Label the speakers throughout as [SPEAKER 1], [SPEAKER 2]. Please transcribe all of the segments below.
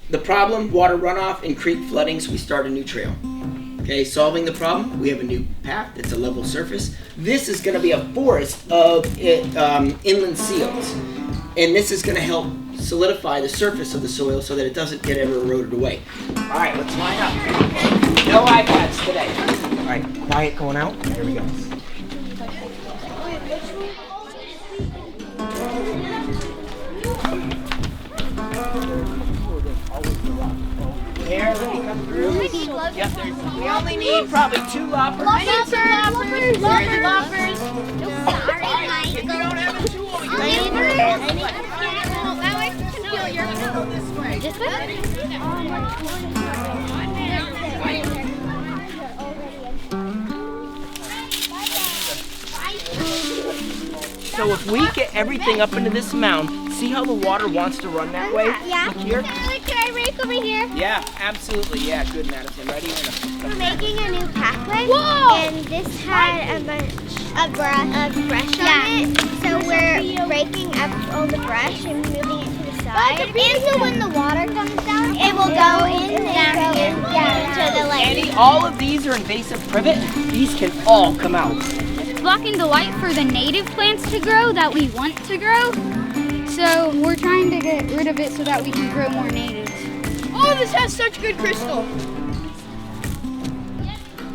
[SPEAKER 1] the problem, water runoff and creek floodings, we start a new trail. Okay, solving the problem, we have a new path. It's a level surface. This is going to be a forest of inland seals. And this is going to help solidify the surface of the soil so that it doesn't get ever eroded away. All right, let's line up. No iPads today. All right, quiet going out. Here we go. There, let me come through. Yep, we only need probably 2 loppers.
[SPEAKER 2] Loppers.
[SPEAKER 1] If you don't have a tool, you can
[SPEAKER 2] This way?
[SPEAKER 1] So if we get everything up into this mound, see how the water wants to run that way?
[SPEAKER 2] Yeah.
[SPEAKER 1] Look here.
[SPEAKER 2] Can I rake over here?
[SPEAKER 1] Yeah, absolutely. Yeah, good, Madison. Ready?
[SPEAKER 2] We're making a new pathway.
[SPEAKER 3] Whoa!
[SPEAKER 2] And this had a bunch of brush on it. So we're raking up all the brush and moving it to the side. And so when the water comes down, it will go in and down to the lake.
[SPEAKER 1] Annie, all of these are invasive privet. These can all come out.
[SPEAKER 3] It's blocking the light for the native plants to grow that we want to grow. So we're trying to get rid of it so that we can grow more natives.
[SPEAKER 4] Oh, this has such good crystal.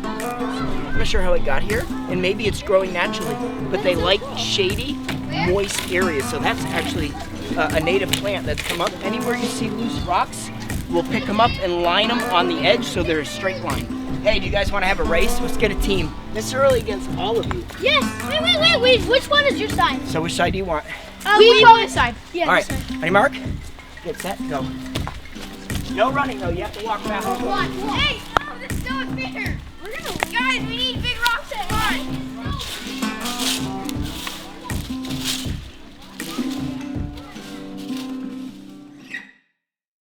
[SPEAKER 1] I'm not sure how it got here, and maybe it's growing naturally, but they like shady, moist areas. So that's actually a native plant that's come up. Anywhere you see loose rocks, we'll pick them up and line them on the edge so they're a straight line. Hey, do you guys want to have a race? Let's get a team. This early against all of you.
[SPEAKER 4] Yes. Wait. Which one is your side?
[SPEAKER 1] So which side do you want?
[SPEAKER 4] We go this side. Yeah.
[SPEAKER 1] All right, ready, Mark? Get set, go. No running though, you have to walk fast.
[SPEAKER 4] Hey,